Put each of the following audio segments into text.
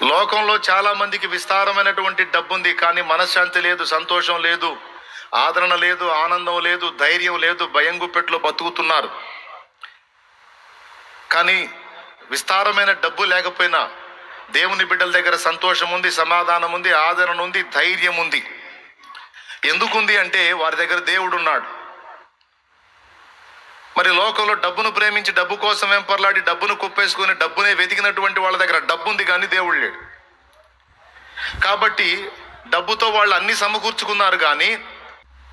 లోకంలో చాలా మందికి విస్తారమైనటువంటి డబ్బు ఉంది, కానీ మనశ్శాంతి లేదు, సంతోషం లేదు, ఆదరణ లేదు, ఆనందం లేదు, ధైర్యం లేదు, భయం గుప్పెట్లో బతుకుతున్నారు. కానీ విస్తారమైన డబ్బు లేకపోయినా దేవుని బిడ్డల దగ్గర సంతోషం ఉంది, సమాధానం ఉంది, ఆదరణ ఉంది, ధైర్యం ఉంది. ఎందుకుంది అంటే వారి దగ్గర దేవుడు ఉన్నాడు. మరి లోకంలో డబ్బును ప్రేమించి డబ్బు కోసం వెంపర్లాడి డబ్బును కుప్పేసుకొని డబ్బునే వెతికినటువంటి వాళ్ళ దగ్గర డబ్బు ఉంది కానీ దేవుడు లేడు. కాబట్టి డబ్బుతో వాళ్ళు అన్ని సమకూర్చుకున్నారు, కానీ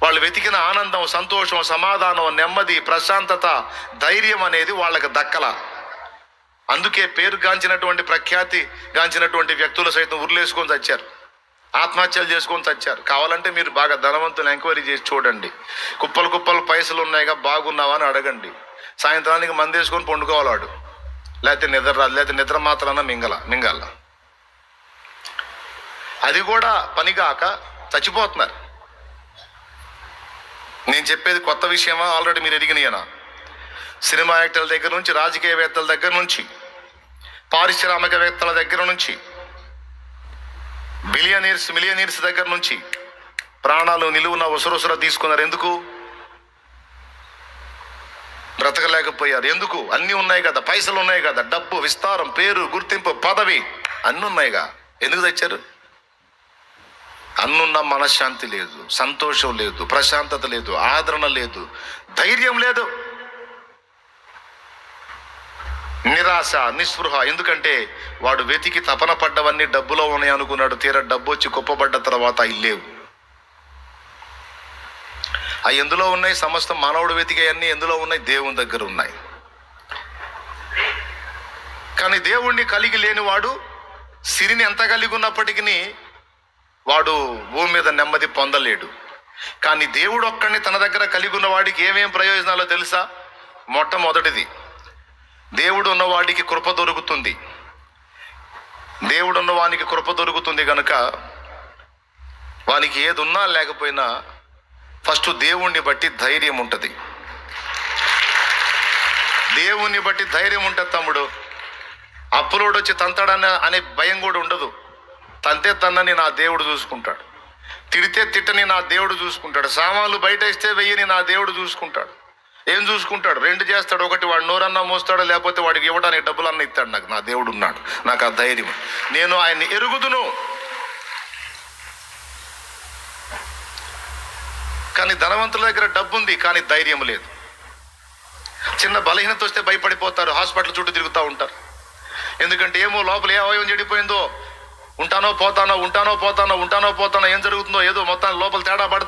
వాళ్ళు వెతికిన ఆనందం, సంతోషం, సమాధానం, నెమ్మది, ప్రశాంతత, ధైర్యం అనేది వాళ్ళకి దక్కల. అందుకే పేరు గాంచినటువంటి, ప్రఖ్యాతి గాంచినటువంటి వ్యక్తులు సైతం ఉర్లేసుకొని చచ్చారు, ఆత్మహత్యలు చేసుకొని చచ్చారు. కావాలంటే మీరు బాగా ధనవంతులు ఎంక్వైరీ చేసి చూడండి. కుప్పలు కుప్పలు పైసలు ఉన్నాయిగా, బాగున్నావా అని అడగండి. సాయంత్రానికి మంది వేసుకొని పండుకోవాలాడు, లేకపోతే నిద్ర రాదు, లేకపోతే నిద్ర మాత్రాన మింగాల. అది కూడా పనిగాక చచ్చిపోతున్నారు. నేను చెప్పేది కొత్త విషయమా? ఆల్రెడీ మీరు ఎదిగినాయనా? సినిమా యాక్టర్ల దగ్గర నుంచి, రాజకీయవేత్తల దగ్గర నుంచి, పారిశ్రామికవేత్తల దగ్గర నుంచి, మిలియనీర్స్ దగ్గర నుంచి ప్రాణాలు నిలువున ఉసరుసర తీసుకున్నారు. ఎందుకు? బ్రతకలేకపోయారు. ఎందుకు? అన్నీ ఉన్నాయి కదా, పైసలు ఉన్నాయి కదా, డబ్బు, విస్తారం, పేరు, గుర్తింపు, పదవి అన్నీ ఉన్నాయిగా. ఎందుకు తెచ్చారు? అన్నున్న మనశ్శాంతి లేదు, సంతోషం లేదు, ప్రశాంతత లేదు, ఆదరణ లేదు, ధైర్యం లేదు, నిరాశ, నిస్పృహ. ఎందుకంటే వాడు వెతికి తపన పడ్డవన్నీ డబ్బులో ఉన్నాయి అనుకున్నాడు. తీరా డబ్బు వచ్చి కుప్పబడ్డ తర్వాత అవి లేవు. అవి ఎందులో ఉన్నాయి? సమస్తం మానవుడు వెతికే అన్నీ ఎందులో ఉన్నాయి? దేవుని దగ్గర ఉన్నాయి. కానీ దేవుణ్ణి కలిగి లేనివాడు సిరిని ఎంత కలిగి ఉన్నప్పటికీ వాడు భూమి మీద నెమ్మది పొందలేడు. కానీ దేవుడు ఒక్కడిని తన దగ్గర కలిగి ఉన్న వాడికి ఏమేం ప్రయోజనాలో తెలుసా? మొట్టమొదటిది, దేవుడు ఉన్నవాడికి కృప దొరుకుతుంది. దేవుడు ఉన్నవానికి కృప దొరుకుతుంది కనుక వానికి ఏది ఉన్నా లేకపోయినా ఫస్ట్ దేవుణ్ణి బట్టి ధైర్యం ఉంటుంది. దేవుణ్ణి బట్టి ధైర్యం ఉంటుంది తమ్ముడు. అప్పులోడు వచ్చి తంతాడని అనే భయం కూడా ఉండదు. తంతే తన్నని నా దేవుడు చూసుకుంటాడు, తిడితే తిట్టని నా దేవుడు చూసుకుంటాడు, సామాన్లు బయట ఇస్తే వెయ్యని నా దేవుడు చూసుకుంటాడు. ఏం చూసుకుంటాడు? రెండు చేస్తాడు. ఒకటి, వాడు నోరన్నా మోస్తాడు, లేకపోతే వాడికి ఇవ్వడానికి డబ్బులన్నా ఇస్తాడు. నా దేవుడు ఉన్నాడు, నాకు ఆ ధైర్యం, నేను ఆయన్ని ఎరుగుదును. కానీ ధనవంతుల దగ్గర డబ్బు ఉంది కానీ ధైర్యం లేదు. చిన్న బలహీనత వస్తే భయపడిపోతారు, హాస్పిటల్ చుట్టూ తిరుగుతూ ఉంటారు. ఎందుకంటే ఏమో లోపల ఏ అవయవం చెడిపోయిందో, ఉంటానో పోతానో ఏం జరుగుతుందో, ఏదో మొత్తాన్ని లోపల తేడా పడుతుంది.